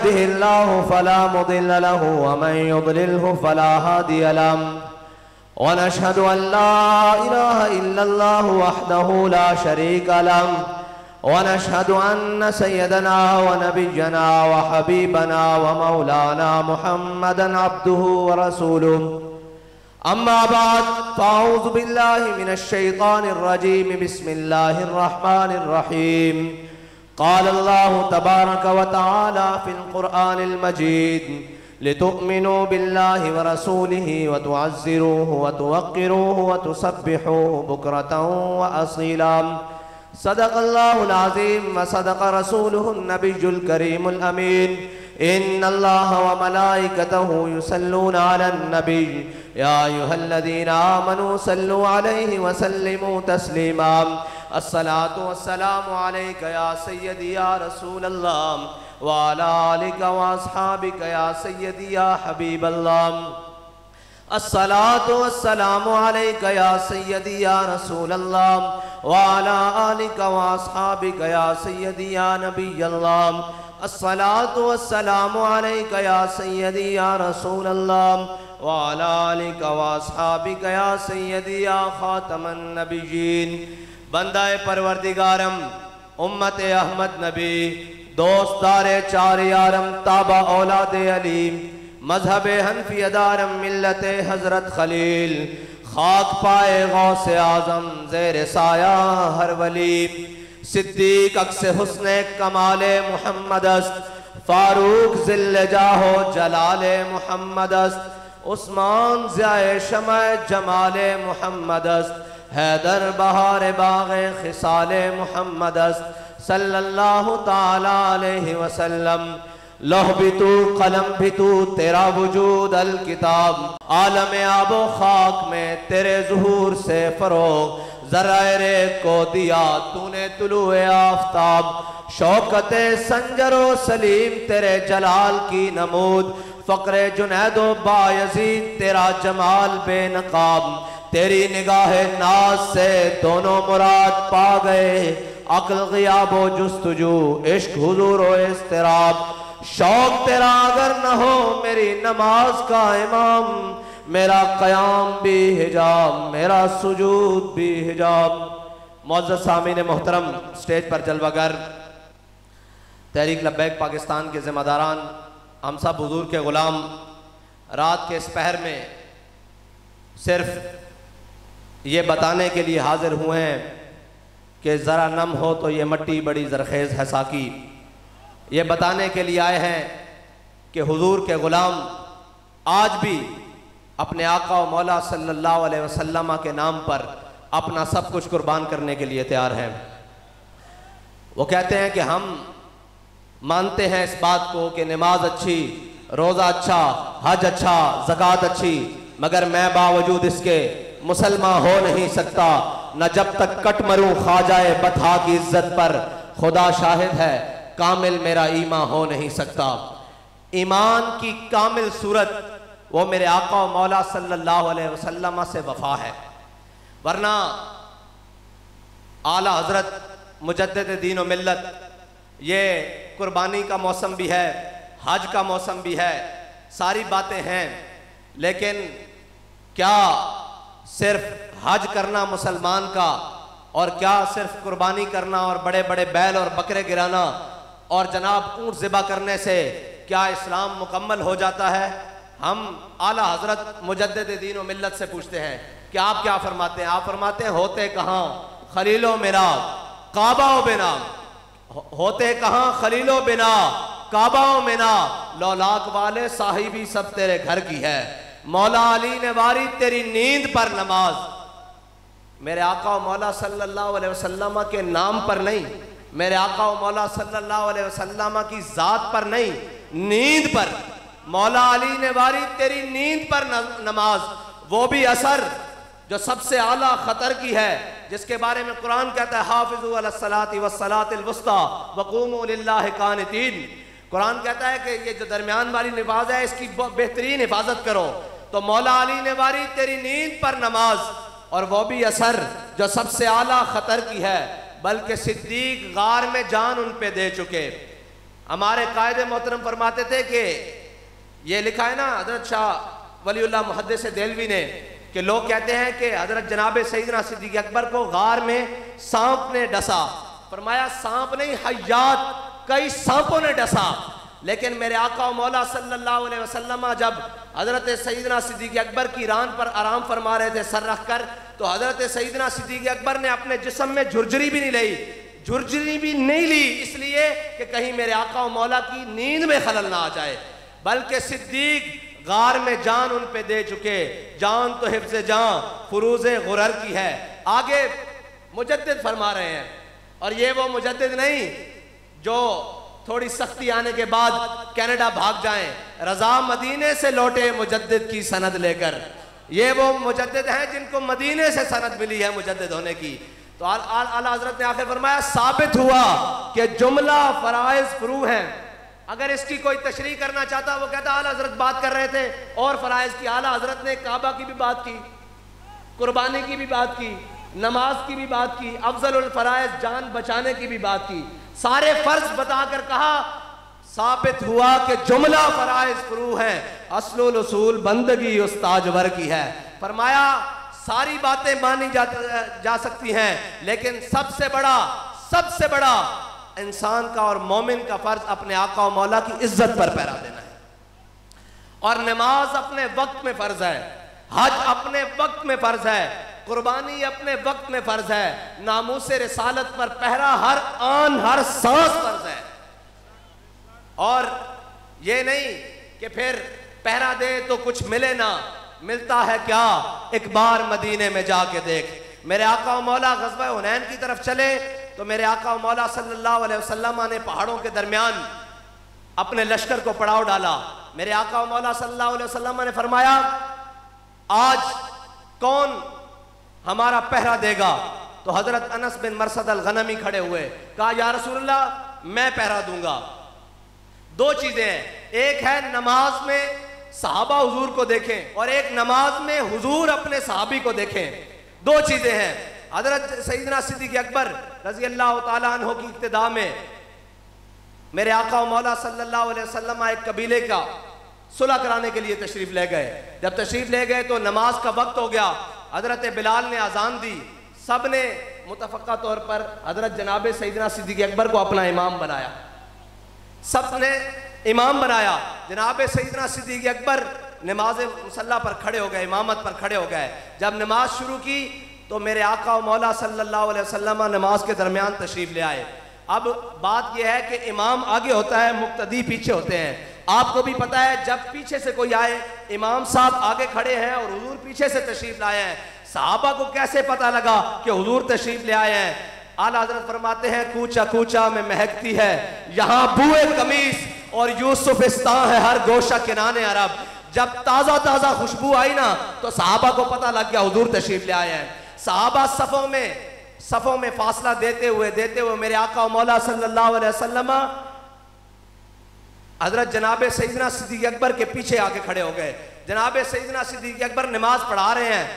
يهده الله فلا مضل له ومن يضلله فلا هادي له ونشهد أن لا إله إلا الله وحده لا شريك له ونشهد أن سيدنا ونبينا وحبيبنا ومولانا محمدًا عبده ورسوله أما بعد فأعوذ بالله من الشيطان الرجيم بسم الله الرحمن الرحيم قال الله تبارك وتعالى في القرآن المجيد لتؤمنوا بالله ورسوله وتعزروه وتوقروه وتسبحوه بكرة وأصيلا صدق الله العظيم وصدق رسوله النبي الكريم الأمين إن الله وملائكته يصلون على النبي يا أيها الذين آمنوا صلوا عليه وسلموا تسليما الصلاة والسلام عليك يا سيدي يا رسول الله وعلى آلك وأصحابك يا سيدي يا حبيب الله الصلاة والسلام عليك يا سيدي يا رسول الله وعلى آلك وأصحابك يا سيدي يا نبي الله الصلاة والسلام عليك يا سيدي يا رسول الله وعلى آلك وأصحابك يا سيدي يا خاتم النبيين بندہ پروردگارم امت احمد نبی دوستدار چار یارم تابع اولاد علی مذہب حنفی دارم ملت حضرت خلیل خاک پائے غوث اعظم زیر سایہ ہر ولی صدیق عکس حسن کمال محمد است فاروق ذل جاہ و جلال محمد است عثمان ضیاء شمع جمال محمد است حیدر بہار باغ خصال محمد است صلی اللہ تعالی علیہ وسلم لوح بھی تو قلم بھی تو تیرا وجود الکتاب عالم آب و خاک میں تیرے ظہور سے فروغ ذرائع کو دیا تو نے طلوع آفتاب شوکت سنجر و سلیم تیرے جلال کی نمود فقر جنید و بایزید تیرا جمال بے نقاب تیری نگاہ ناز سے دونوں مراد پا گئے عقل غیاب و جستجو عشق حضور و اضطراب شوق تیرا اگر نہ ہو میری نماز کا امام میرا قیام بھی حجاب میرا سجود بھی حجاب معزز سامعین محترم سٹیج پر جلوہ گر تحریک لبیک پاکستان کے ذمہ داران ہم سب حضور کے غلام رات کے اس پہر میں صرف یہ بتانے کے لیے حاضر ہوئے ہیں کہ ذرا نم ہو تو یہ مٹی بڑی زرخیز ہے ساکی یہ بتانے کے لیے آئے ہیں کہ حضور کے غلام آج بھی اپنے آقا و مولا صلی اللہ علیہ وسلم کے نام پر اپنا سب کچھ قربان کرنے کے لیے تیار ہیں وہ کہتے ہیں کہ ہم مانتے ہیں اس بات کو کہ نماز اچھی روزہ اچھا حج اچھا زکوٰۃ اچھی مگر میں باوجود اس کے مسلمان ہو نہیں سکتا نہ جب تک کٹ مروں خواجہ بطحا کی عزت پر خدا شاہد ہے کامل میرا ایمان ہو نہیں سکتا ایمان کی کامل صورت وہ میرے آقا و مولا صلی اللہ علیہ وسلم سے وفا ہے ورنہ اعلیٰ حضرت مجدد دین و ملت یہ قربانی کا موسم بھی ہے حج کا موسم بھی ہے ساری باتیں ہیں لیکن کیا صرف حج کرنا مسلمان کا اور کیا صرف قربانی کرنا اور بڑے بڑے بیل اور بکرے گرانا اور جناب اونٹ ذبح کرنے سے کیا اسلام مکمل ہو جاتا ہے ہم اعلیٰ حضرت مجدد دین و ملت سے پوچھتے ہیں کہ آپ کیا فرماتے ہیں آپ فرماتے ہیں ہوتے کہاں خلیل و بنا کعبہ و بنا ہوتے کہاں خلیل و بنا کعبہ و بنا لولاک والے صاحبی سب تیرے گھر کی ہے مولا علی نے واری تیری نیند پر نماز میرے آقا و مولا صلی اللہ علیہ وسلم کے نام پر نہیں میرے آقا و مولا صلی اللہ علیہ وسلم کی ذات پر نہیں نیند پر مولا علی نے واری تیری نیند پر نماز وہ بھی اثر جو سب سے اعلیٰ خطر کی ہے جس کے بارے میں قرآن کہتا ہے حافظوا علی الصلاۃ والصلاۃ الوسطیٰ وقوموا للہ قانتین قرآن کہتا ہے کہ یہ جو درمیان والی نماز ہے اس کی بہترین حفاظت کرو تو مولا علی نے واری تیری نیند پر نماز اور وہ بھی اثر جو سب سے اعلیٰ خطر کی ہے بلکہ صدیق غار میں جان ان پہ دے چکے ہمارے قائد محترم فرماتے تھے کہ یہ لکھا ہے نا حضرت شاہ ولی اللہ محدث دہلوی نے کہ لوگ کہتے ہیں کہ حضرت جناب سیدنا صدیق اکبر کو غار میں سانپ نے ڈسا. فرمایا سانپ نہیں، حیات کئی سانپوں نے ڈسا. لیکن میرے آقا و مولا صلی اللہ علیہ وسلم جب حضرت سیدنا صدیق اکبر کی ران پر آرام فرما رہے تھے سر رکھ کر، تو حضرت سیدنا صدیق اکبر نے اپنے جسم میں جھرجری بھی نہیں لی اس لیے کہ کہیں میرے آقا و مولا کی نیند میں خلل نہ آ جائے، بلکہ صدیق غار میں جان ان پہ دے چکے. جان تو حفظ جان فروز غرر کی ہے. آگے مجدد فرما رہے ہیں، اور یہ وہ مجدد نہیں جو تھوڑی سختی آنے کے بعد کینیڈا بھاگ جائیں. رضا مدینے سے لوٹے مجدد کی سند لے کر. یہ وہ مجدد ہیں جن کو مدینے سے سند ملی ہے مجدد ہونے کی. تو اعلیٰ حضرت نے آخر فرمایا ثابت ہوا کہ جملہ فرائض فرو ہیں. اگر اس کی کوئی تشریح کرنا چاہتا وہ کہتا اعلیٰ حضرت بات کر رہے تھے اور فرائض کی. اعلیٰ حضرت نے کعبہ کی بھی بات کی، قربانی کی بھی بات کی، نماز کی بھی بات کی، افضل الفرائض جان بچانے کی بھی بات کی. سارے فرض بتا کر کہا ثابت ہوا کہ جملہ فرائض فرو ہیں، اصل الاصول بندگی استاجور کی ہے. فرمایا ساری باتیں مانی جا سکتی ہیں، لیکن سب سے بڑا انسان کا اور مومن کا فرض اپنے آقا و مولا کی عزت پر پہرا دینا ہے. اور نماز اپنے وقت میں فرض ہے، حج اپنے وقت میں فرض ہے، قربانی اپنے وقت میں فرض ہے، ناموس رسالت پر پہرا ہر آن ہر سانس فرض ہے. اور یہ نہیں کہ پھر پہرا دے تو کچھ ملے نہ. ملتا ہے کیا؟ ایک بار مدینے میں جا کے دیکھ. میرے آقا و مولا غزوہ حنین کی طرف چلے تو میرے آقا و مولا صلی اللہ علیہ وسلم نے پہاڑوں کے درمیان اپنے لشکر کو پڑاؤ ڈالا. میرے آقا و مولا صلی اللہ علیہ وسلم نے فرمایا آج کون ہمارا پہرا دے گا؟ تو حضرت انس بن مرثد الغنمی کھڑے ہوئے، کہا یا رسول اللہ میں پہرا دوں گا. دو چیزیں ہیں، ایک ہے نماز میں صحابہ حضور کو دیکھیں اور ایک نماز میں حضور اپنے صحابی کو دیکھیں. دو چیزیں ہیں. حضرت سیدنا صدیق اکبر رضی اللہ تعالیٰ عنہ کی ابتدا میں میرے آقا و مولا صلی اللہ علیہ وسلم ایک قبیلے کا صلح کرانے کے لیے تشریف لے گئے. جب تشریف لے گئے تو نماز کا وقت ہو گیا. حضرت بلال نے اذان دی. سب نے متفقہ طور پر حضرت جناب سیدنا صدیق اکبر کو اپنا امام بنایا. سب نے امام بنایا. جناب سیدنا صدیق اکبر نماز مصلی پر کھڑے ہو گئے، امامت پر کھڑے ہو گئے. جب نماز شروع کی تو میرے آقا و مولا صلی اللہ علیہ وسلم نماز کے درمیان تشریف لے آئے. اب بات یہ ہے کہ امام آگے ہوتا ہے، مقتدی پیچھے ہوتے ہیں. آپ کو بھی پتا ہے جب پیچھے سے کوئی آئے، امام صاحب آگے کھڑے ہیں اور حضور پیچھے سے تشریف لائے ہیں، صحابہ کو کیسے پتا لگا کہ حضور تشریف لے آئے ہیں؟ اعلیٰ حضرت فرماتے ہیں کوچا کوچا میں مہکتی ہے یہاں بوئے قمیص اور یوسفستان ہے ہر گوشہ کنانے عرب. جب تازہ خوشبو آئی نا تو صحابہ کو پتا لگ گیا حضور تشریف لے آئے ہیں. صحابہ صفوں میں فاصلہ دیتے ہوئے میرے آقا و مولا صلی اللہ علیہ وسلم حضرت جناب سیدنا صدیق اکبر کے پیچھے آ کے کھڑے ہو گئے. جناب سیدنا صدیق اکبر نماز پڑھا رہے ہیں.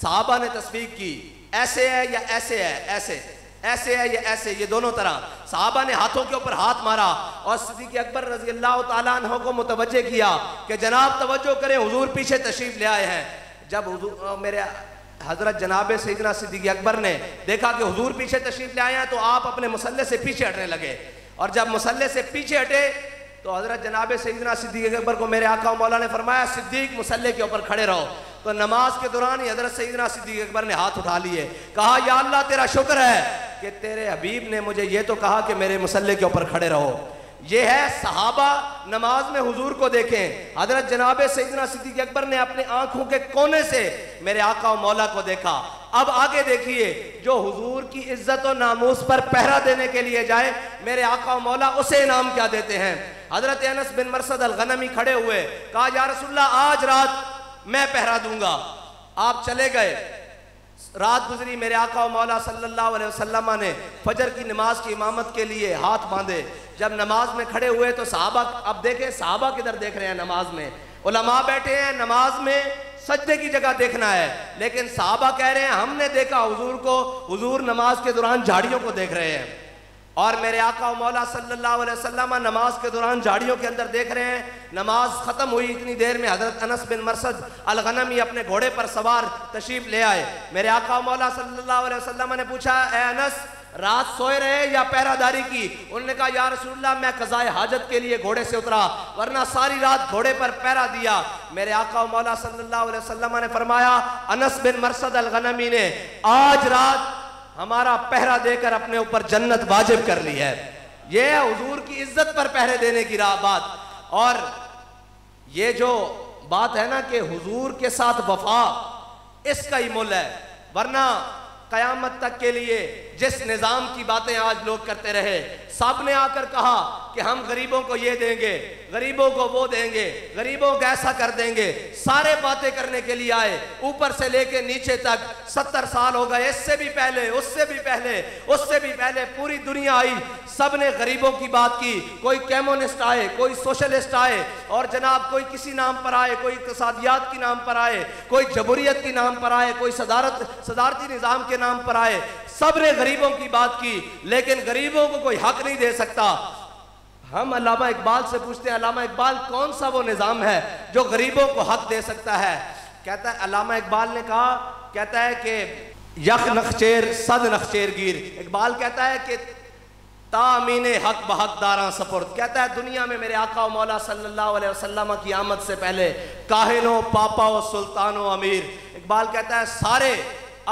صحابہ نے تصفیق کی، ایسے ہے یا ایسے ہے، ایسے ہے یا ایسے، یہ دونوں طرح. صحابہ نے ہاتھوں کے اوپر ہاتھ مارا اور صدیق اکبر رضی اللہ تعالیٰ عنہ کو متوجہ کیا کہ جناب توجہ کریں حضور پیچھے تشریف لے آئے ہیں. جب میرے حضرت جناب سیدنا صدیق اکبر نے دیکھا کہ حضور پیچھے تشریف لے آئے ہیں تو آپ اپنے مصلی سے پیچھے ہٹنے لگے. اور جب مصلی سے پیچھے ہٹے تو حضرت جناب سیدنا صدیق اکبر کو میرے آقا و مولا نے فرمایا صدیق مصلی کے اوپر کھڑے رہو. تو نماز کے دوران ہی حضرت سیدنا صدیق اکبر نے ہاتھ اٹھا لیے، کہا یا اللہ تیرا شکر ہے کہ تیرے حبیب نے مجھے یہ تو کہا کہ میرے مصلی کے اوپر کھڑے رہو. یہ ہے صحابہ نماز میں حضور کو دیکھیں. حضرت جناب سیدنا صدیق اکبر نے اپنے آنکھوں کے کونے سے میرے آقا و مولا کو دیکھا. اب آگے دیکھیے، جو حضور کی عزت و ناموس پر پہرا دینے کے لیے جائے میرے آقا و مولا اسے انعام کیا دیتے ہیں. حضرت انس بن مرثد الغنمی کھڑے ہوئے، کہا یا رسول اللہ آج رات میں پہرا دوں گا. آپ چلے گئے. رات گزری، میرے آقا و مولا صلی اللہ علیہ وسلم نے فجر کی نماز کی امامت کے لیے ہاتھ باندھے. جب نماز میں کھڑے ہوئے تو صحابہ، اب دیکھیں صحابہ کدھر دیکھ رہے ہیں نماز میں، علماء بیٹھے ہیں نماز میں سجدے کی جگہ دیکھنا ہے، لیکن صحابہ کہہ رہے ہیں ہم نے دیکھا حضور کو، حضور نماز کے دوران جھاڑیوں کو دیکھ رہے ہیں. اور میرے آقا و مولا صلی اللہ علیہ وسلم نماز کے دوران جھاڑیوں کے اندر دیکھ رہے ہیں، نماز ختم ہوئی اتنی دیر میں حضرت انس بن مرثد الغنمی اپنے گھوڑے پر سوار تشریف لے آئے۔ میرے آقا و مولا صلی اللہ علیہ وسلم نے پوچھا، اے انس رات سوئے رہے یا پہرہ داری کی؟ انہوں نے کہا یا رسول اللہ میں قضائے حاجت کے لیے گھوڑے سے اترا، ورنہ ساری رات گھوڑے پر پہرہ دیا۔ میرے آقا و مولا صلی اللہ علیہ وسلم نے فرمایا، انس بن مرثد الغنمی نے آج رات ہمارا پہرہ دے کر اپنے اوپر جنت واجب کر لی ہے۔ یہ ہے حضور کی عزت پر پہرے دینے کی بات۔ اور یہ جو بات ہے نا کہ حضور کے ساتھ وفا، اس کا ہی مول ہے، ورنہ قیامت تک کے لیے جس نظام کی باتیں آج لوگ کرتے رہے، سب نے آ کر کہا کہ ہم غریبوں کو یہ دیں گے، غریبوں کو وہ دیں گے، غریبوں کو ایسا کر دیں گے، سارے باتیں کرنے کے لیے آئے، اوپر سے لے کے نیچے تک 70 سال ہو گئے، اس سے بھی پہلے، اس سے بھی پہلے، اس سے بھی پہلے پوری دنیا آئی، سب نے غریبوں کی بات کی، کوئی کیمونسٹ آئے، کوئی سوشلسٹ آئے، اور جناب کوئی کسی نام پر آئے، کوئی اقتصادیات کی نام پر آئے، کوئی جمہوریت کی نام پر آئے، کوئی صدارتی نظام کے نام پر آئے، سب نے غریبوں کی بات کی، لیکن غریبوں کو کوئی حق نہیں دے سکتا۔ ہم علامہ اقبال سے پوچھتے ہیں، علامہ اقبال کون سا وہ نظام ہے جو غریبوں کو حق دے سکتا ہے؟ کہتا ہے، علامہ اقبال نے کہا، کہتا ہے کہ یک نخچیر صد نخچیر گیر، اقبال کہتا ہے کہ تا امین حق بحق داراں سپرد، کہتا ہے دنیا میں میرے آقا و مولا صلی اللہ علیہ وسلم کی آمد سے پہلے کاہن و پاپا و سلطان و امیر، اقبال کہتا ہے سارے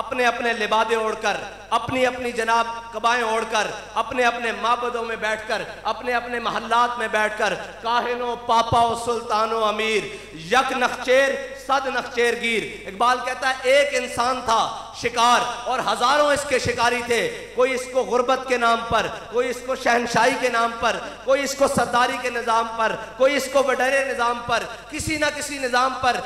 اپنے اپنے لبادے اوڑھ کر، اپنی اپنی جناب قبائیں اوڑھ کر، اپنے اپنے معبدوں میں بیٹھ کر، اپنے اپنے محلات میں بیٹھ کر، کاہن و پاپا و سلطان و امیر، یک نخچیر صد نخچیر گیر، اقبال کہتا ہے ایک انسان تھا شکار اور ہزاروں اس کے شکاری تھے، کوئی اس کو غربت کے نام پر، کوئی اس کو شہنشاہی کے نام پر، کوئی اس کو سرداری کے نظام پر، کوئی اس کو وڈیرے نظام پر، کسی نہ کسی نظام پر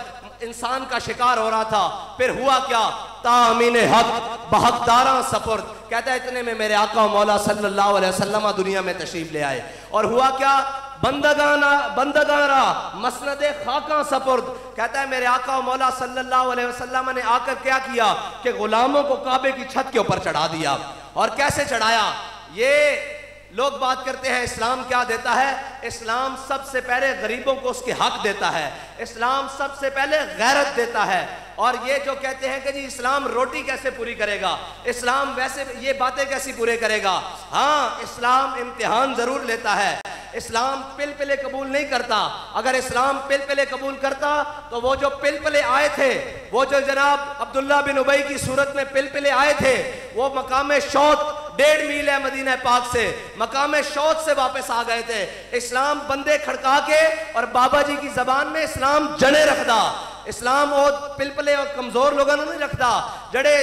انسان کا شکار ہو رہا تھا۔ پھر ہوا کیا؟ تا امین حق بحق داراں سپرد، کہتا ہے اتنے میں میرے آقا و مولا صلی اللہ علیہ وسلم دنیا میں تشریف لے آئے، اور ہوا کیا؟ بندگان را مسند خاکاں سپرد، کہتا ہے میرے آقا و مولا صلی اللہ علیہ وسلم نے آ کر کیا کیا کہ غلاموں کو کعبے کی چھت کے اوپر چڑھا دیا۔ اور کیسے چڑھایا؟ یہ لوگ بات کرتے ہیں اسلام کیا دیتا ہے؟ اسلام سب سے پہلے غریبوں کو اس کے حق دیتا ہے، اسلام سب سے پہلے غیرت دیتا ہے۔ اور یہ جو کہتے ہیں کہ جی اسلام روٹی کیسے پوری کرے گا، اسلام ویسے یہ باتیں کیسی پورے کرے گا، ہاں اسلام امتحان ضرور لیتا ہے، اسلام پلپلے قبول نہیں کرتا۔ اگر اسلام پلپلے قبول کرتا تو وہ جو پلپلے آئے تھے، وہ جو جناب عبداللہ بن ابی کی صورت میں پلپلے آئے تھے، وہ مقام شوط 1.5 میل ہے مدینہ پاک سے، مقام شوط سے واپس آ گئے تھے۔ اسلام بندے کھڑکا کے اور بابا جی کی زبان میں اسلام جنے رکھدا، اسلام وہ پلپلے اور کمزور لوگوں نہیں رکھتا، جڑے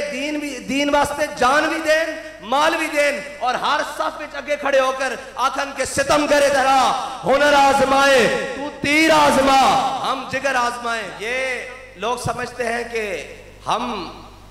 دین واسطے جان بھی دین، مال بھی دین، اور ہر صف وچ اگے کھڑے ہو کر آکھن کے ستم کرے درا ہنر آزمائے تو تیر آزما ہم جگر آزمائے۔ یہ لوگ سمجھتے ہیں کہ ہم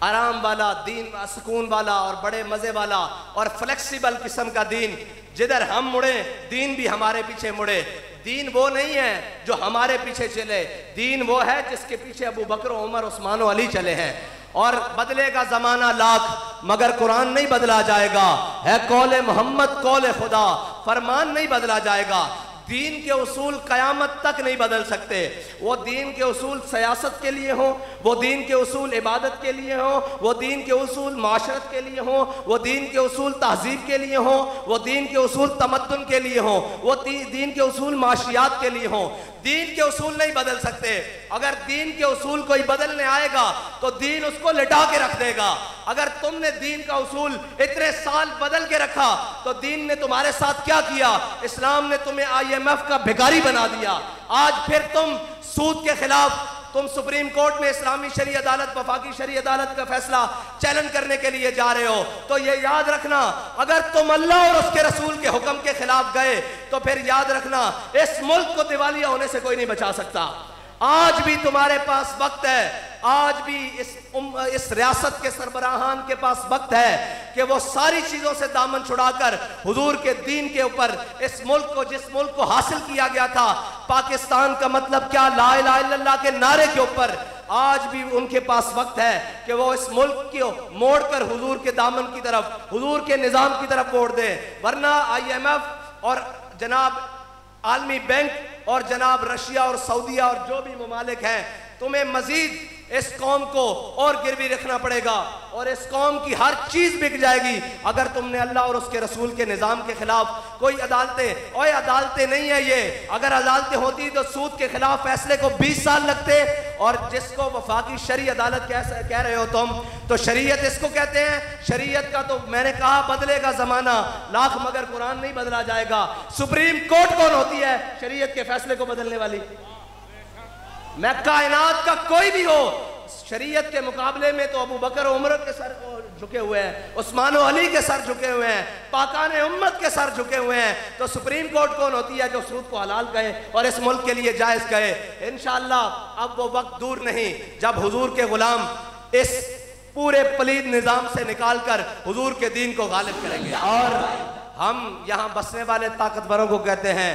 آرام والا دین، سکون والا اور بڑے مزے والا اور فلیکسیبل قسم کا دین، جدھر ہم مڑیں دین بھی ہمارے پیچھے مڑے۔ دین وہ نہیں ہے جو ہمارے پیچھے چلے، دین وہ ہے جس کے پیچھے ابو بکر و عمر عثمان و علی چلے ہیں۔ اور بدلے گا زمانہ لاکھ مگر قرآن نہیں بدلا جائے گا، ہے قول محمد قول خدا، فرمان نہیں بدلا جائے گا۔ دین کے اصول قیامت تک نہیں بدل سکتے، وہ دین کے اصول سیاست کے لیے ہوں، وہ دین کے اصول عبادت کے لیے ہوں، وہ دین کے اصول معاشرت کے لیے ہوں، وہ دین کے اصول تہذیب کے لیے ہوں، وہ دین کے اصول تمدن کے لیے ہوں، وہ دین کے اصول معاشیات کے لیے ہوں۔ دین کے اصول نہیں بدل سکتے۔ اگر دین کے اصول کوئی بدلنے آئے گا تو دین اس کو لٹا کے رکھ دے گا۔ اگر تم نے دین کا اصول اتنے سال بدل کے رکھا تو دین نے تمہارے ساتھ کیا کیا؟ اسلام نے تمہیں IMF کا بھکاری بنا دیا۔ آج پھر تم سود کے خلاف تم سپریم کورٹ میں اسلامی شرعی عدالت، وفاقی شرعی عدالت کا فیصلہ چیلنج کرنے کے لیے جا رہے ہو، تو یہ یاد رکھنا اگر تم اللہ اور اس کے رسول کے حکم کے خلاف گئے تو پھر یاد رکھنا اس ملک کو دیوالیہ ہونے سے کوئی نہیں بچا سکتا۔ آج بھی تمہارے پاس وقت ہے، آج بھی اس ریاست کے سربراہان کے پاس وقت ہے کہ وہ ساری چیزوں سے دامن چھڑا کر حضور کے دین کے اوپر اس ملک کو، جس ملک کو حاصل کیا گیا تھا، پاکستان کا مطلب کیا، لا الہ الا اللہ کے نعرے کے اوپر آج بھی ان کے پاس وقت ہے کہ وہ اس ملک کو موڑ کر حضور کے دامن کی طرف، حضور کے نظام کی طرف موڑ دیں، ورنہ IMF اور جناب عالمی بینک اور جناب رشیا اور سعودیہ اور جو بھی ممالک ہیں، تمہیں مزید اس قوم کو اور گروی رکھنا پڑے گا، اور اس قوم کی ہر چیز بک جائے گی اگر تم نے اللہ اور اس کے رسول کے نظام کے خلاف کوئی عدالتیں نہیں ہیں یہ، اگر عدالتیں ہوتی تو سود کے خلاف فیصلے کو 20 سال لگتے، اور جس کو وفاقی شرعی عدالت کہہ رہے ہو تم، تو شریعت اس کو کہتے ہیں، شریعت کا تو میں نے کہا بدلے گا زمانہ لاکھ مگر قرآن نہیں بدلا جائے گا۔ سپریم کورٹ کون ہوتی ہے شریعت کے فیصلے کو بدلنے والی؟ میں کائنات کا کوئی بھی ہو، شریعت کے مقابلے میں تو ابو بکر و عمر کے سر جھکے ہوئے ہیں، عثمان و علی کے سر جھکے ہوئے ہیں، پاکان امت کے سر جھکے ہوئے ہیں، تو سپریم کورٹ کون ہوتی ہے جو سود کو حلال کہے اور اس ملک کے لیے جائز کہے؟ انشاءاللہ اب وہ وقت دور نہیں جب حضور کے غلام اس پورے پلید نظام سے نکال کر حضور کے دین کو غالب کریں گے۔ اور ہم یہاں بسنے والے طاقتوروں کو کہتے ہیں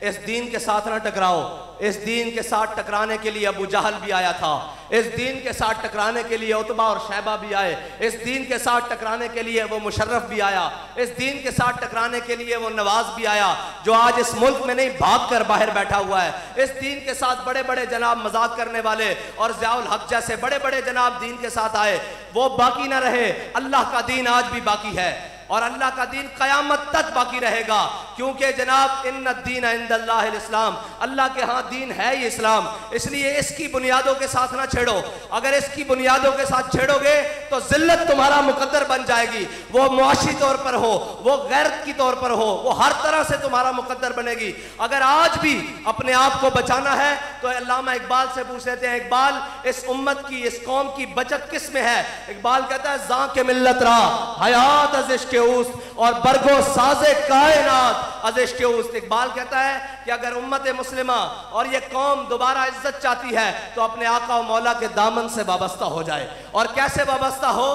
اس دین کے ساتھ نہ ٹکراؤ، اس دین کے ساتھ ٹکرانے کے لیے ابو جہل بھی آیا تھا، اس دین کے ساتھ ٹکرانے کے لیے عتبہ اور شیبہ بھی آئے، اس دین کے ساتھ ٹکرانے کے لیے وہ مشرف بھی آیا، اس دین کے ساتھ ٹکرانے کے لیے وہ نواز بھی آیا جو آج اس ملک میں نہیں بھاگ کر باہر بیٹھا ہوا ہے، اس دین کے ساتھ بڑے بڑے جناب مذاق کرنے والے اور ضیاء الحق جیسے بڑے بڑے جناب دین کے ساتھ آئے، وہ باقی نہ رہے۔ اللہ کا دین آج بھی باقی ہے اور اللہ کا دین قیامت تک باقی رہے گا، کیونکہ جناب ان الدین عند اللہ الاسلام، اللہ کے ہاں دین ہے ہی اسلام، اس لیے اس کی بنیادوں کے ساتھ نہ چھیڑو، اگر اس کی بنیادوں کے ساتھ چھیڑو گے تو ذلت تمہارا مقدر بن جائے گی، وہ معاشی طور پر ہو، وہ غیرت کی طور پر ہو، وہ ہر طرح سے تمہارا مقدر بنے گی۔ اگر آج بھی اپنے آپ کو بچانا ہے تو علامہ اقبال سے پوچھ لیتے ہیں، اقبال اس امت کی اس قوم کی بچت کس میں ہے؟ اقبال کہتا ہے زاں کے ملت را حیات از عشق اوست اور برگو ساز کائنات از عشق اوست۔ اقبال کہتا ہے کہ اگر امت مسلمہ اور یہ قوم دوبارہ عزت چاہتی ہے تو اپنے آقا و مولا کے دامن سے وابستہ ہو جائے، اور کیسے وابستہ ہو؟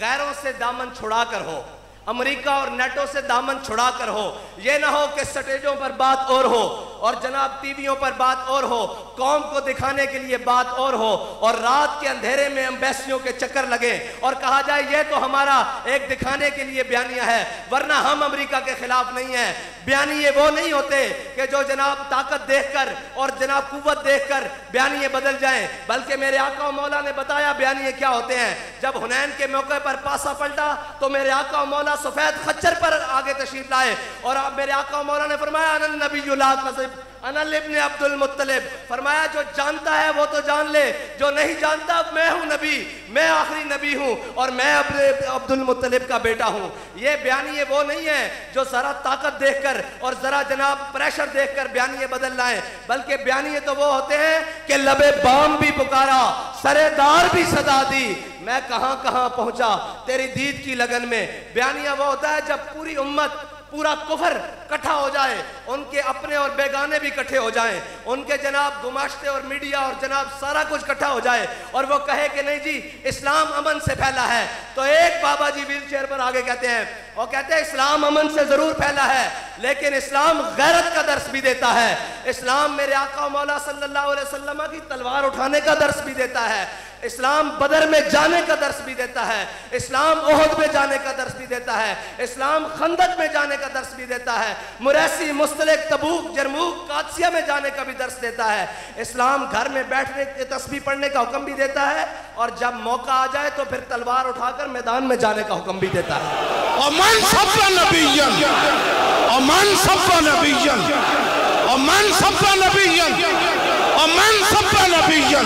غیروں سے دامن چھڑا کر ہو، امریکہ اور نیٹو سے دامن چھڑا کر ہو، یہ نہ ہو کہ سٹیجوں پر بات اور ہو اور جناب ٹی ویوں پر بات اور ہو، قوم کو دکھانے کے لیے بات اور ہو، اور رات کے اندھیرے میں ایمبیسیوں کے چکر لگے اور کہا جائے یہ تو ہمارا ایک دکھانے کے لیے بیانیہ ہے، ورنہ ہم امریکہ کے خلاف نہیں ہیں۔ بیانیے وہ نہیں ہوتے کہ جو جناب طاقت دیکھ کر اور جناب قوت دیکھ کر بیانیے بدل جائیں، بلکہ میرے آقا و مولا نے بتایا بیانیے کیا ہوتے ہیں۔ جب حنین کے موقع پر پاسا پلٹا تو میرے آقا و مولا سفید خچر پر آگے تشریف لائے، اور اب میرے آقا و مولا نے فرمایا انا النبی لا کذب انا ابن عبد المطلب، فرمایا جو جانتا ہے وہ تو جان لے، جو نہیں جانتا میں ہوں نبی، میں آخری نبی ہوں اور میں عبد المطلب کا بیٹا ہوں۔ یہ بیانیے وہ نہیں ہیں جو ذرا طاقت دیکھ کر اور ذرا جناب پریشر دیکھ کر بیانیے بدل لائیں، بلکہ بیانیے تو وہ ہوتے ہیں کہ لبے بام بھی پکارا، سرے دار بھی صدا دی، میں کہاں کہاں پہنچا تیری دید کی لگن میں۔ بیانیہ وہ ہوتا ہے جب پوری امت، پورا کفر کٹھا ہو جائے، ان کے اپنے اور بیگانے بھی کٹھے ہو جائیں، ان کے جناب گماشتے اور میڈیا اور جناب سارا کچھ کٹھا ہو جائے، اور وہ کہے کہ نہیں جی اسلام امن سے پھیلا ہے، تو ایک بابا جی ویل چیئر پر آگے کہتے ہیں، وہ کہتے ہیں اسلام امن سے ضرور پھیلا ہے لیکن اسلام غیرت کا درس بھی دیتا ہے، اسلام میرے آقا و مولا صلی اللہ علیہ وسلم کی تلوار اٹھانے کا درس بھی دیتا ہے، اسلام بدر میں جانے کا درس بھی دیتا ہے، اسلام احد میں جانے کا درس بھی دیتا ہے، اسلام خندق میں جانے کا درس بھی دیتا ہے، مریسی، مستلق، تبوک، جرموک، قادسیہ میں جانے کا بھی درس دیتا ہے، اسلام گھر میں بیٹھنے کے تسبیح پڑھنے کا حکم بھی دیتا ہے، اور جب موقع آ جائے تو پھر تلوار اٹھا کر میدان میں جانے کا حکم بھی دیتا ہے۔ ومن سب نبیًا ومن سب نبیًا ومن سب نبیًا ومن سب نبیًا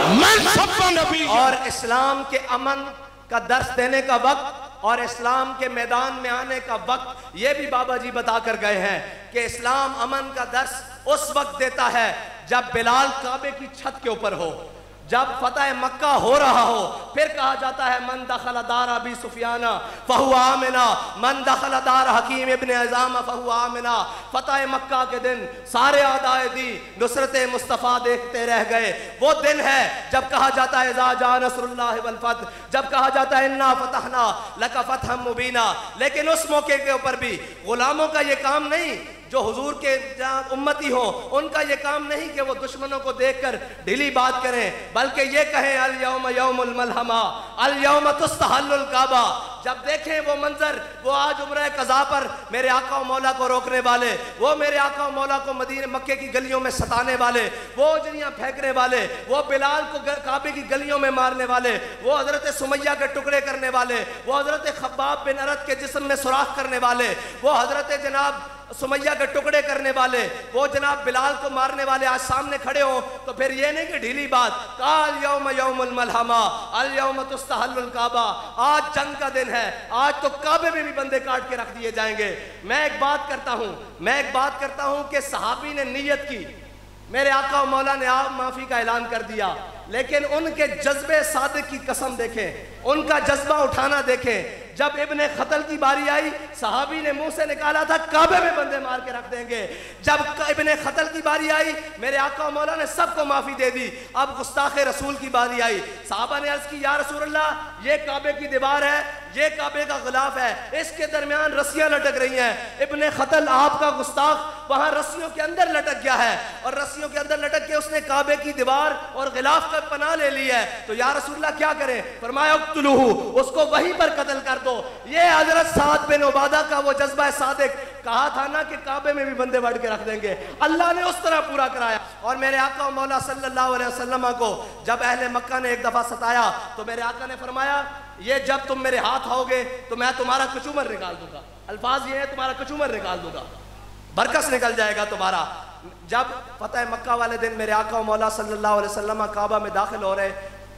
من سب نبیًا۔ اور اسلام کے امن کا درس دینے کا وقت اور اسلام کے میدان میں آنے کا وقت یہ بھی بابا جی بتا کر گئے ہیں کہ اسلام امن کا درس اس وقت دیتا ہے جب بلال کعبے کی چھت کے اوپر ہو، جب فتح مکہ ہو رہا ہو، پھر کہا جاتا ہے من دخل دار ابی سفیان فہو آمنا، من دخل دار حکیم ابن عظام فہو آمنا۔ فتح مکہ کے دن سارے اعدائے دی نصرت مصطفیٰ دیکھتے رہ گئے، وہ دن ہے جب کہا جاتا ہے اذا جاء نصر اللہ والفتح، جب کہا جاتا ہے انا فتحنا لک فتحا مبینا۔ لیکن اس موقع کے اوپر بھی غلاموں کا یہ کام نہیں جو حضور کے امتی ہوں ان کا یہ کام نہیں کہ وہ دشمنوں کو دیکھ کر ڈھیلی بات کریں، بلکہ یہ کہیں الیوم یوم الملحمہ الیوم تستحل الکعبہ۔ جب دیکھیں وہ منظر، وہ آج عمرہ قضا پر میرے آقا و مولا کو روکنے والے، وہ میرے آقا و مولا کو مدینہ مکے کی گلیوں میں ستانے والے، وہ اجریاں پھینکنے والے، وہ بلال کو کعبے کی گلیوں میں مارنے والے، وہ حضرت سمیہ کے ٹکڑے کرنے والے، وہ حضرت خباب بن ارت کے جسم میں سوراخ کرنے والے، وہ حضرت جناب سمیہ کے ٹکڑے کرنے والے، وہ جناب بلال کو مارنے والے آج سامنے کھڑے ہوں تو پھر یہ نہیں کہ ڈھیلی بات، قال یوم یوم الملحمہ الیوم تستحل الکعبہ، آج جنگ کا دن ہے، آج تو کعبے میں بھی بندے کاٹ کے رکھ دیے جائیں گے۔ میں ایک بات کرتا ہوں کہ صحابی نے نیت کی، میرے آقا و مولا نے آپ معافی کا اعلان کر دیا، لیکن ان کے جذبے صادق کی قسم دیکھیں، ان کا جذبہ اٹھانا دیکھیں۔ جب ابن قتل کی باری آئی صحابی نے منہ سے نکالا تھا کعبے میں بندے مار کے رکھ دیں گے، جب ابن قتل کی باری آئی میرے آقا و مولا نے سب کو معافی دے دی۔ اب گستاخ رسول کی باری آئی، صحابہ نے عرض کی یا رسول اللہ یہ کعبے کی دیوار ہے، یہ کعبے کا غلاف ہے، اس کے درمیان رسیاں لٹک رہی ہیں، ابن قتل آپ کا گستاخ وہاں رسیوں کے اندر لٹک گیا ہے، اور رسیوں کے اندر لٹک کے اس نے کعبے کی دیوار اور غلاف کا پناہ لے لی ہے، تو یا رسول اللہ کیا کریں؟ فرمایا اقتلوہ، اس کو وہیں پر قتل کر دو۔ یہ حضرت سعد بن عبادہ کا وہ جذبہ صادق، کہا تھا نا کہ کعبے میں بھی بندے بڑھ کے رکھ دیں گے، اللہ نے اس طرح پورا کرایا۔ اور میرے آقا و مولا صلی اللہ علیہ وسلم کو جب اہل مکہ نے ایک دفعہ ستایا تو میرے آقا نے فرمایا یہ جب تم میرے ہاتھ آؤ گے تو میں تمہارا کچومر نکال دوں گا، الفاظ یہ ہے تمہارا کچومر نکال دوں گا، برکس نکل جائے گا تمہارا۔ جب فتح مکہ والے دن میرے آقا و مولا صلی اللہ علیہ وسلم کعبہ میں داخل ہو رہے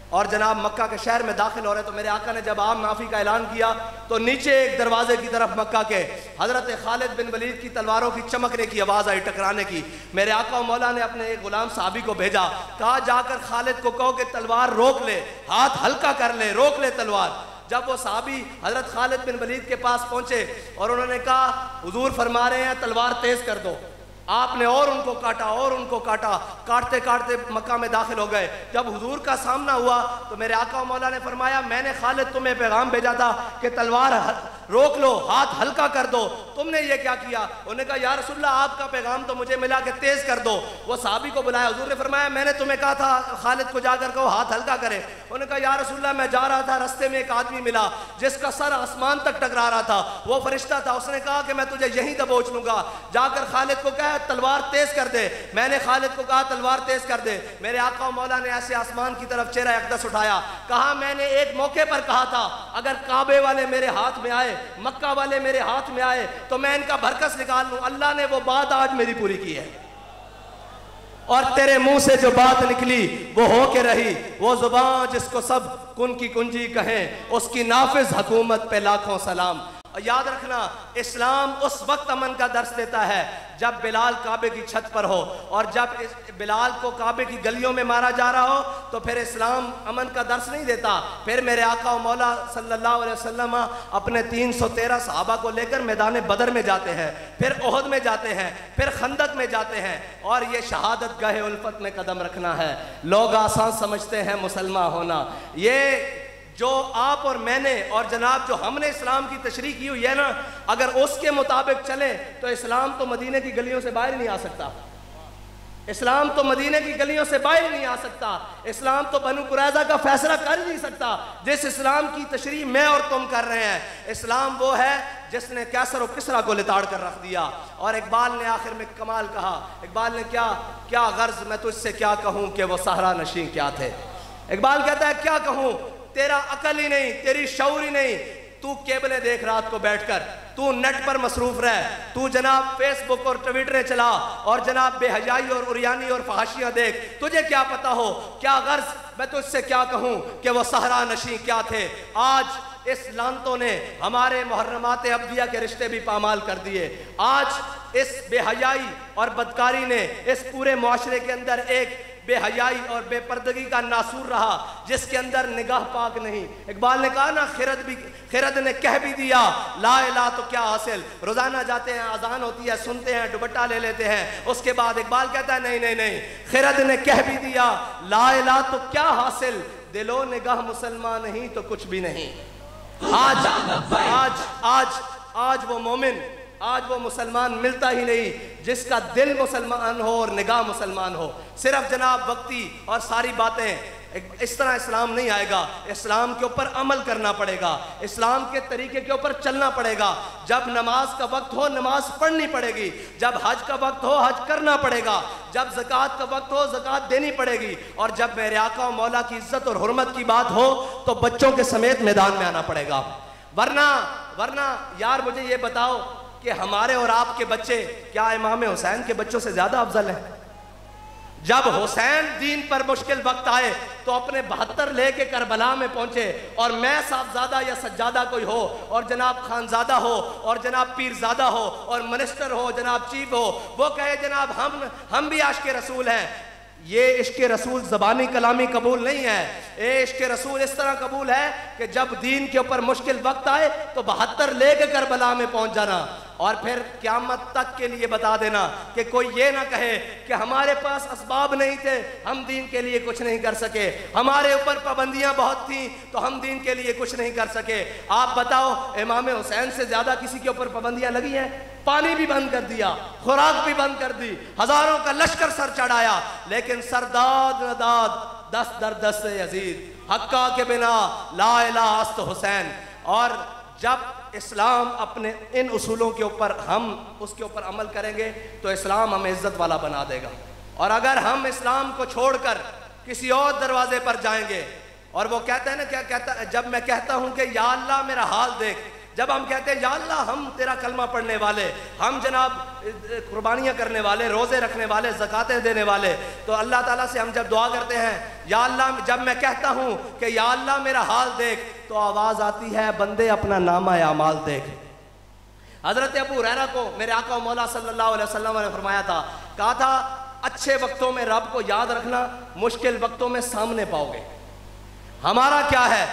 اور جناب مکہ کے شہر میں داخل ہو رہے تو میرے آقا نے جب آپ معافی کا اعلان کیا تو نیچے ایک دروازے کی طرف مکہ کے حضرت خالد بن ولید کی تلواروں کی چمکنے کی آواز آئی، ٹکرانے کی۔ میرے آقا و مولا نے اپنے ایک غلام صحابی کو بھیجا، کہا جا کر خالد کو کہو کہ تلوار روک لے، ہاتھ ہلکا کر لے، روک لے تلوار۔ جب وہ صحابی حضرت خالد بن ولید کے پاس پہنچے اور انہوں نے کہا حضور فرما رہے ہیں تلوار تیز کر دو، آپ نے اور ان کو کاٹا اور ان کو کاٹا، کاٹتے کاٹتے مکہ میں داخل ہو گئے۔ جب حضور کا سامنا ہوا تو میرے آقا و مولا نے فرمایا میں نے خالد تمہیں پیغام بھیجا تھا کہ تلوار روک لو، ہاتھ ہلکا کر دو، تم نے یہ کیا کیا؟ انہوں نے کہا یا رسول اللہ آپ کا پیغام تو مجھے ملا کہ تیز کر دو۔ وہ صحابی کو بلایا، حضور نے فرمایا میں نے تمہیں کہا تھا خالد کو جا کر کہو ہاتھ ہلکا کرے۔ انہوں نے کہا یا رسول اللہ میں جا رہا تھا، رستے میں ایک آدمی ملا جس کا سر آسمان تک ٹکرا رہا تھا، وہ فرشتہ تھا، اس نے کہا کہ میں تجھے یہیں دبوچ لوں گا، جا کر خالد کو کہا تلوار تیز کر دے۔ میں نے خالد کو کہا تلوار تیز کر دے، میرے آقا و مولا نے ایسے آسمان کی طرف چہرہ اقدس اٹھایا، کہا میں نے ایک موقع پر کہا تھا اگر کعبے والے میرے ہاتھ میں آئے، مکہ والے میرے ہاتھ میں آئے تو میں ان کا بھرکس نکال لوں، اللہ نے وہ بات آج میری پوری کی ہے، اور تیرے منہ سے جو بات نکلی وہ ہو کے رہی، وہ زبان جس کو سب کن کی کنجی کہیں اس کی نافذ حکومت پہ لاکھوں سلام۔ یاد رکھنا اسلام اس وقت امن کا درس دیتا ہے جب بلال کعبے کی چھت پر ہو، اور جب بلال کو کعبے کی گلیوں میں مارا جا رہا ہو تو پھر اسلام امن کا درس نہیں دیتا۔ پھر میرے آقا و مولا صلی اللہ علیہ وسلم اپنے 313 صحابہ کو لے کر میدان بدر میں جاتے ہیں، پھر احد میں جاتے ہیں، پھر خندق میں جاتے ہیں، اور یہ شہادت گاہ الفت میں قدم رکھنا ہے۔ لوگ آسان سمجھتے ہیں مسلمان ہونا، یہ جو آپ اور میں نے اور جناب جو ہم نے اسلام کی تشریح کی ہوئی ہے نا، اگر اس کے مطابق چلیں تو اسلام تو مدینہ کی گلیوں سے باہر نہیں آ سکتا، اسلام تو مدینہ کی گلیوں سے باہر نہیں آ سکتا، اسلام تو بنو قریظہ کا فیصلہ کر نہیں سکتا جس اسلام کی تشریح میں اور تم کر رہے ہیں۔ اسلام وہ ہے جس نے کیسر و کسرا کو لتاڑ کر رکھ دیا۔ اور اقبال نے آخر میں کمال کہا، اقبال نے کیا غرض میں تجھ سے کیا کہوں کہ وہ صحرا نشین کیا تھے۔ اقبال کہتا ہے کیا کہوں، تیرا عقل ہی نہیں، تیری شعور ہی نہیں، تو کیبلیں دیکھ رات کو بیٹھ کر، تو نیٹ پر مصروف رہ، تو جناب فیس بک اور ٹویٹریں چلا اور جناب بے حیائی اور عریانی اور فحاشیاں دیکھ، تجھے کیا پتا ہو کیا غرض میں تجھ سے کیا کہوں کہ وہ صحرا نشین کیا تھے۔ آج اس لعنتوں نے ہمارے محرمات ابدیہ کے رشتے بھی پامال کر دیے، آج اس بے حیائی اور بدکاری نے اس پورے معاشرے کے اندر ایک بے حیائی اور بے پردگی کا ناسور رہا جس کے اندر نگاہ پاک نہیں۔ اقبال نے کہا نا خرد نے کہہ بھی دیا لا الہ تو کیا حاصل، روزانہ جاتے ہیں اذان ہوتی ہے سنتے ہیں دوپٹہ لے لیتے ہیں، اس کے بعد اقبال کہتا ہے نہیں خرد نے کہہ بھی دیا لا الہ تو کیا حاصل، دل و نگاہ مسلمان نہیں تو کچھ بھی نہیں۔ آج وہ مومن آج وہ مسلمان ملتا ہی نہیں جس کا دل مسلمان ہو اور نگاہ مسلمان ہو. صرف جناب وقتی اور ساری باتیں اس طرح اسلام نہیں آئے گا. اسلام کے اوپر عمل کرنا پڑے گا, اسلام کے طریقے کے اوپر چلنا پڑے گا. جب نماز کا وقت ہو نماز پڑھنی پڑے گی, جب حج کا وقت ہو حج کرنا پڑے گا, جب زکوٰۃ کا وقت ہو زکوٰۃ دینی پڑے گی, اور جب میرے آقا و مولا کی عزت اور حرمت کی بات ہو تو بچوں کے سمیت میدان میں آنا پڑے گا. ورنہ یار مجھے یہ بتاؤ کہ ہمارے اور آپ کے بچے کیا امام حسین کے بچوں سے زیادہ افضل ہیں؟ جب حسین دین پر مشکل وقت آئے تو اپنے 72 لے کے کربلا میں پہنچے, اور میں صاحبزادہ یا سجادہ کوئی ہو اور جناب خانزادہ ہو اور جناب پیرزادہ ہو اور منسٹر ہو جناب چیف ہو, وہ کہے جناب ہم بھی عاشق رسول ہیں. یہ عشق رسول زبانی کلامی قبول نہیں ہے. یہ عشق رسول اس طرح قبول ہے کہ جب دین کے اوپر مشکل وقت آئے تو 72 لے کے کربلا میں پہنچ جانا, اور پھر قیامت تک کے لیے بتا دینا کہ کوئی یہ نہ کہے کہ ہمارے پاس اسباب نہیں تھے ہم دین کے لیے کچھ نہیں کر سکے, ہمارے اوپر پابندیاں بہت تھیں تو ہم دین کے لیے کچھ نہیں کر سکے. آپ بتاؤ امام حسین سے زیادہ کسی کے اوپر پابندیاں لگی ہیں؟ پانی بھی بند کر دیا, خوراک بھی بند کر دی, ہزاروں کا لشکر سر چڑھایا, لیکن سرداد نداد دست در دست یزید, حقا کے بنا لا الہ است حسین. اور جب اسلام اپنے ان اصولوں کے اوپر ہم اس کے اوپر عمل کریں گے تو اسلام ہمیں عزت والا بنا دے گا. اور اگر ہم اسلام کو چھوڑ کر کسی اور دروازے پر جائیں گے, اور وہ کہتے ہیں نا کیا کہتا ہے, جب میں کہتا ہوں کہ یا اللہ میرا حال دیکھ, جب ہم کہتے ہیں یا اللہ ہم تیرا کلمہ پڑھنے والے, ہم جناب قربانیاں کرنے والے, روزے رکھنے والے, زکاتیں دینے والے, تو اللہ تعالیٰ سے ہم جب دعا کرتے ہیں یا اللہ, جب میں کہتا ہوں کہ یا اللہ میرا حال دیکھ, تو آواز آتی ہے بندے اپنا نامہ اعمال دیکھ. حضرت ابو ہریرہ کو میرے آقا و مولا صلی اللہ علیہ وسلم نے فرمایا تھا, کہا تھا اچھے وقتوں میں رب کو یاد رکھنا, مشکل وقتوں میں سامنے پاؤ گے. ہمارا کیا ہے,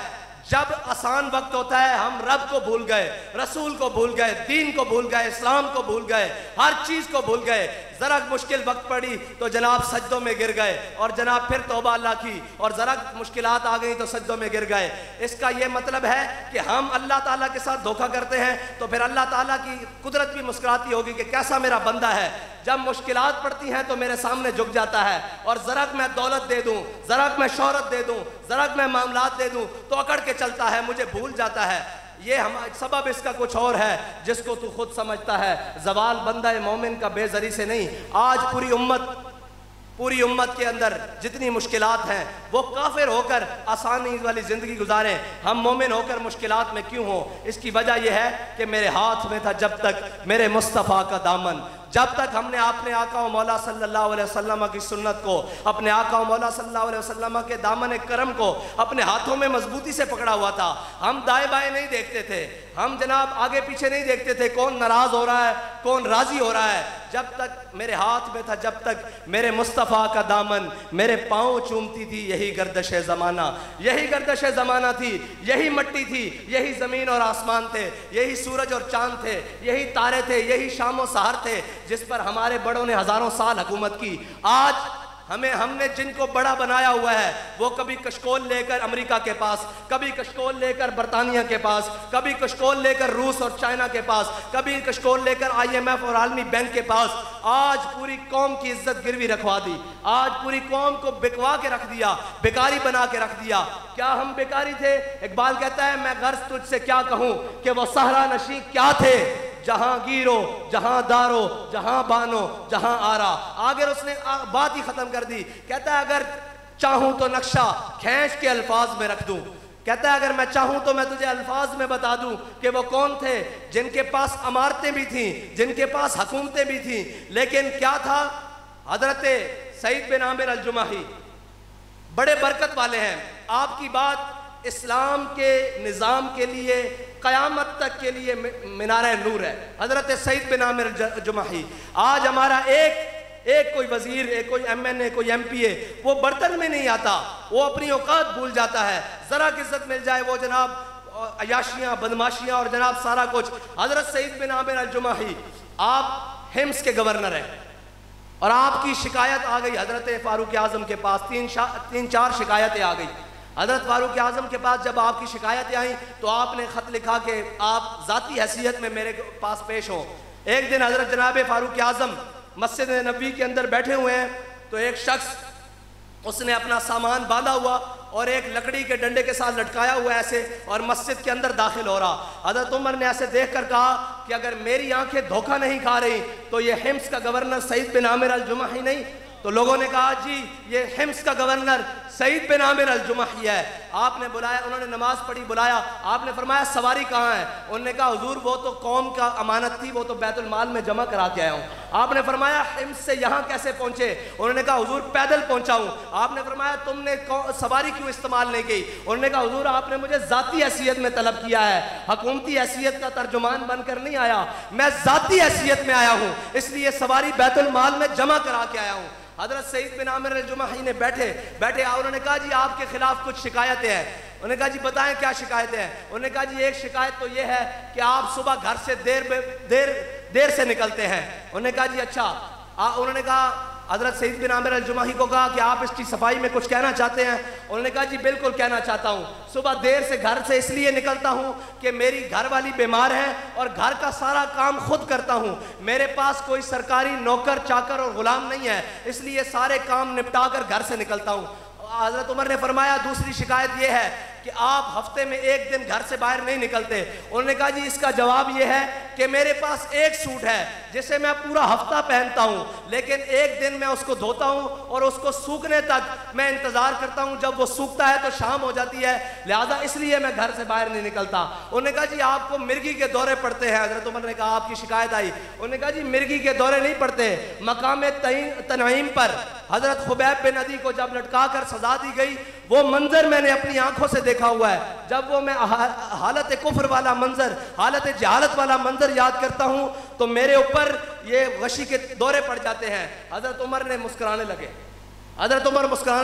جب آسان وقت ہوتا ہے ہم رب کو بھول گئے, رسول کو بھول گئے, دین کو بھول گئے, اسلام کو بھول گئے, ہر چیز کو بھول گئے. ذرا مشکل وقت پڑی تو جناب سجدوں میں گر گئے, اور جناب پھر توبہ اللہ کی, اور ذرا مشکلات آ گئی تو سجدوں میں گر گئے. اس کا یہ مطلب ہے کہ ہم اللہ تعالیٰ کے ساتھ دھوکہ کرتے ہیں تو پھر اللہ تعالیٰ کی قدرت بھی مسکراتی ہوگی کہ کیسا میرا بندہ ہے, جب مشکلات پڑتی ہیں تو میرے سامنے جھک جاتا ہے, اور ذرا میں دولت دے دوں, ذرا میں شہرت دے دوں, ذرا میں معاملات دے دوں تو اکڑ کے چلتا ہے, مجھے بھول جاتا ہے. یہ سبب اس کا کچھ اور ہے جس کو تو خود سمجھتا ہے. زوال بندہ مومن کا بے زری سے نہیں. آج پوری امت کے اندر جتنی مشکلات ہیں وہ کافر ہو کر آسانی والی زندگی گزاریں, ہم مومن ہو کر مشکلات میں کیوں ہوں؟ اس کی وجہ یہ ہے کہ میرے ہاتھ میں تھا جب تک میرے مصطفیٰ کا دامن, جب تک ہم نے اپنے آقا و مولا صلی اللہ علیہ وسلم کی سنت کو, اپنے آقا و مولا صلی اللہ علیہ وسلم کے دامن کرم کو اپنے ہاتھوں میں مضبوطی سے پکڑا ہوا تھا. ہم دائیں بائیں نہیں دیکھتے تھے, ہم جناب آگے پیچھے نہیں دیکھتے تھے کون ناراض ہو رہا ہے کون راضی ہو رہا ہے. جب تک میرے ہاتھ میں تھا, جب تک میرے مصطفیٰ کا دامن, میرے پاؤں چومتی تھی یہی گردش زمانہ, یہی گردش زمانہ تھی, یہی مٹی تھی, یہی زمین اور آسمان تھے, یہی سورج اور چاند تھے, یہی تارے تھے, یہی شام و سحر تھے جس پر ہمارے بڑوں نے ہزاروں سال حکومت کی. آج ہم نے جن کو بڑا بنایا ہوا ہے وہ کبھی کشکول لے کر امریکہ کے پاس, کبھی کشکول لے کر برطانیہ کے پاس, کبھی کشکول لے کر روس اور چائنا کے پاس, کبھی کشکول لے کر IMF اور عالمی بینک کے پاس. آج پوری قوم کی عزت گروی رکھوا دی, آج پوری قوم کو بکوا کے رکھ دیا, بیکاری بنا کے رکھ دیا. کیا ہم بیکاری تھے؟ اقبال کہتا ہے میں غرض تجھ سے کیا کہوں کہ وہ صحرا نشین کیا تھے, جہاں گیرو جہاں دارو جہاں بانو جہاں آرا. آگے اس نے بات ہی ختم کر دی, کہتا ہے اگر چاہوں تو نقشہ کھینچ کے الفاظ میں رکھ دوں, کہتا ہے اگر میں چاہوں تو میں تجھے الفاظ میں بتا دوں کہ وہ کون تھے جن کے پاس عمارتیں بھی تھیں, جن کے پاس حکومتیں بھی تھیں, لیکن کیا تھا؟ حضرت سعید بن عامر الجمحی بڑے برکت والے ہیں. آپ کی بات اسلام کے نظام کے لیے قیامت تک کے لیے منارہ نور ہے. حضرت سعید بن عامر الجمحی, آج ہمارا ایک کوئی وزیر, ایک کوئی MNA, کوئی MPA وہ برتن میں نہیں آتا, وہ اپنی اوقات بھول جاتا ہے. ذرا عزت مل جائے وہ جناب عیاشیاں بدماشیاں اور جناب سارا کچھ. حضرت سعید بن عامر الجمحی آپ ہمس کے گورنر ہیں, اور آپ کی شکایت آ گئی حضرت فاروق اعظم کے پاس, تین چار شکایتیں آ گئی. حضرت فاروق اعظم کے پاس جب آپ کی شکایتیں آئیں تو آپ نے خط لکھا کہ آپ ذاتی حیثیت میں میرے پاس پیش ہوں. ایک دن حضرت جناب فاروق اعظم مسجد نبوی کے اندر بیٹھے ہوئے ہیں تو ایک شخص اس نے اپنا سامان باندھا ہوا اور ایک لکڑی کے ڈنڈے کے ساتھ لٹکایا ہوا ایسے اور مسجد کے اندر داخل ہو رہا. حضرت عمر نے ایسے دیکھ کر کہا کہ اگر میری آنکھیں دھوکہ نہیں کھا رہی تو یہ حمص کا گورنر سعید بن عامر الجمحی نہیں. تو لوگوں نے کہا جی یہ حمص کا گورنر سعید بن عامر الجمحی ہے. آپ نے بلایا, انہوں نے نماز پڑھی, بلایا, آپ نے فرمایا سواری کہاں ہے؟ انہوں نے کہا حضور وہ تو قوم کا امانت تھی, وہ تو بیت المال میں جمع کرا کے آیا ہوں. آپ نے فرمایا حمص سے یہاں کیسے پہنچے؟ انہوں نے کہا حضور پیدل پہنچا ہوں. آپ نے فرمایا تم نے سواری کیوں استعمال نہیں کی؟ انہوں نے کہا حضور آپ نے مجھے ذاتی حیثیت میں طلب کیا ہے, حکومتی حیثیت کا ترجمان بن کر نہیں آیا, میں ذاتی حیثیت میں آیا ہوں, اس لیے سواری بیت المال میں جمع کرا کے آیا ہوں. حضرت سعید بن عامر الجمحی نے بیٹھے انہوں نے کہا جی آپ کے خلاف کچھ شکایتیں ہیں. انہوں نے کہا جی بتائیں کیا شکایتیں ہیں؟ انہوں نے کہا جی ایک شکایت تو یہ ہے کہ آپ صبح گھر سے دیر سے نکلتے ہیں. انہوں نے کہا جی اچھا. انہوں نے کہا حضرت سعید بن عامر الجمحی کو کہا کہ آپ اس کی صفائی میں کچھ کہنا چاہتے ہیں؟ انہوں نے کہا جی بالکل کہنا چاہتا ہوں. صبح دیر سے گھر سے اس لیے نکلتا ہوں کہ میری گھر والی بیمار ہے اور گھر کا سارا کام خود کرتا ہوں, میرے پاس کوئی سرکاری نوکر چاکر اور غلام نہیں ہے, اس لیے سارے کام نپٹا کر گھر سے نکلتا ہوں. حضرت عمر نے فرمایا دوسری شکایت یہ ہے کہ آپ ہفتے میں ایک دن گھر سے باہر نہیں نکلتے. انہوں نے کہا جی اس کا جواب یہ ہے کہ میرے پاس ایک سوٹ ہے جسے میں پورا ہفتہ پہنتا ہوں, لیکن ایک دن میں اس کو دھوتا ہوں اور اس کو سوکھنے تک میں انتظار کرتا ہوں, جب وہ سوکھتا ہے تو شام ہو جاتی ہے, لہذا اس لیے میں گھر سے باہر نہیں نکلتا. انہوں نے کہا جی آپ کو مرگی کے دورے پڑتے ہیں؟ حضرت عمر نے کہا آپ کی شکایت آئی. انہوں نے کہا جی مرگی کے دورے نہیں پڑتے, مقام تنعیم پر حضرت خبیب بن عدی کو جب لٹکا کر سزا دی گئی وہ منظر میں نے اپنی آنکھوں سے دیکھا ہوا ہے. جب وہ میں حالت کفر والا منظر, حالت جہالت والا منظر یاد کرتا ہوں تو میرے اوپر یہ غشی کے دورے پڑ جاتے ہیں. حضرت عمر نے مسکرانے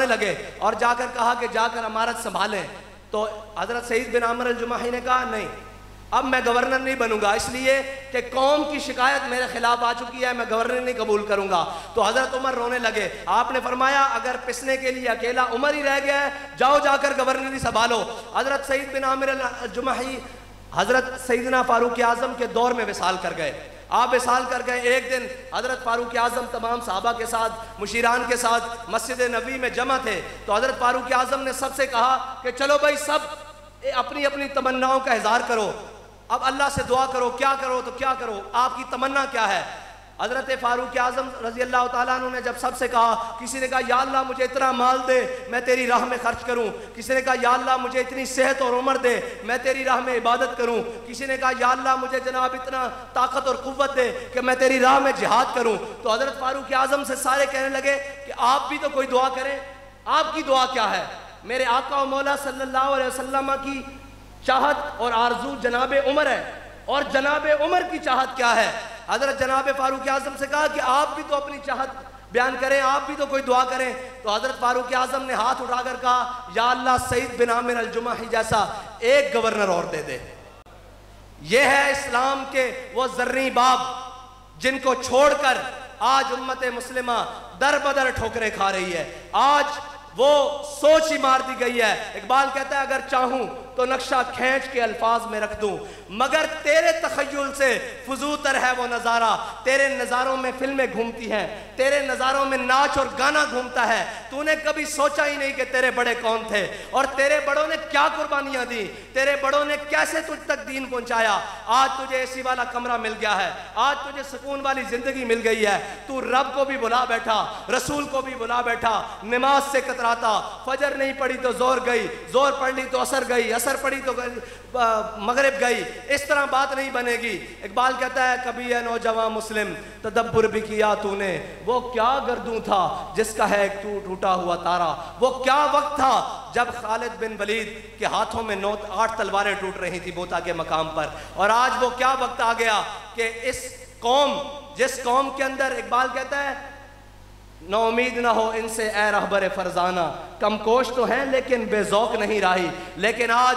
لگے اور جا کر کہا کہ جا کر امارت سنبھالیں. تو حضرت سعید بن عامر الجمحی نے کہا نہیں, اب میں گورنر نہیں بنوں گا, اس لیے کہ قوم کی شکایت میرے خلاف آ چکی ہے, میں گورنر نہیں قبول کروں گا. تو حضرت عمر رونے لگے. آپ نے فرمایا اگر پسنے کے لیے اکیلا عمر ہی رہ گیا ہے, جاؤ جا کر گورنری سنبھالو. حضرت سعید بن عامر الجمحی حضرت سیدنا فاروق اعظم کے دور میں وصال کر گئے. آپ وصال کر گئے. ایک دن حضرت فاروق اعظم تمام صحابہ کے ساتھ, مشیران کے ساتھ مسجد نبوی میں جمع تھے. تو حضرت فاروق اعظم نے سب سے کہا کہ چلو بھائی سب اپنی اپنی تمناؤں کا اظہار کرو, اب اللہ سے دعا کرو, کیا کرو تو کیا کرو, آپ کی تمنا کیا ہے؟ حضرت فاروق اعظم رضی اللہ تعالیٰ عنہ نے جب سب سے کہا, کسی نے کہا یا اللہ مجھے اتنا مال دے میں تیری راہ میں خرچ کروں, کسی نے کہا یا اللہ مجھے اتنی صحت اور عمر دے میں تیری راہ میں عبادت کروں, کسی نے کہا یا اللہ مجھے جناب اتنا طاقت اور قوت دے کہ میں تیری راہ میں جہاد کروں. تو حضرت فاروق اعظم سے سارے کہنے لگے کہ آپ بھی تو کوئی دعا کریں, آپ کی دعا کیا ہے؟ میرے آقا و مولا صلی اللہ علیہ وسلم کی چاہت اور آرزو جناب عمر ہے, اور جناب عمر کی چاہت کیا ہے؟ حضرت جناب فاروق اعظم سے کہا کہ آپ بھی تو اپنی چاہت بیان کریں, آپ بھی تو کوئی دعا کریں. تو حضرت فاروق اعظم نے ہاتھ اٹھا کر کہا یا اللہ سعید بن عامر الجمحی جیسا ایک گورنر اور دے دے. یہ ہے اسلام کے وہ زرعی باب جن کو چھوڑ کر آج امت مسلمہ در بدر ٹھوکریں کھا رہی ہے. آج وہ سوچ ہی مار دی گئی ہے. اقبال کہتا ہے اگر چاہوں تو نقشہ کھینچ کے الفاظ میں رکھ دوں, مگر تیرے تخیل سے فضوتر ہے وہ نظارہ. تیرے نظاروں میں فلمیں گھومتی ہیں, تیرے نظاروں میں ناچ اور گانا گھومتا ہے. تو نے کبھی سوچا ہی نہیں کہ تیرے بڑے کون تھے اور تیرے بڑوں نے کیا قربانیاں دی, تیرے بڑوں نے کیسے تجھ تک دین پہنچایا. آج تجھے اے سی والا کمرہ مل گیا ہے, آج تجھے سکون والی زندگی مل گئی ہے. تو رب کو بھی بلا بیٹھا, رسول کو بھی بلا بیٹھا, نماز سے کتراتا, فجر نہیں پڑھی تو زور گئی, زور پڑھ لی تو اثر گئی, اثر پڑھی تو مغرب گئی. اس طرح بات نہیں بنے گی. اقبال کہتا ہے کبھی اے نوجوان مسلم تدبر بھی کیا تو نے, وہ کیا گردوں تھا جس کا ہے ایک ٹوٹا ہوا تارا. وہ کیا وقت تھا جب خالد بن ولید کے ہاتھوں میں 8 تلواریں ٹوٹ رہی تھی بوتا کے مقام پر, اور آج وہ کیا وقت آ گیا کہ اس قوم, جس قوم کے اندر اقبال کہتا ہے نو امید نہ ہو ان سے اے رہبر فرزانہ, کم کوش تو ہیں لیکن بے ذوق نہیں راہی. لیکن آج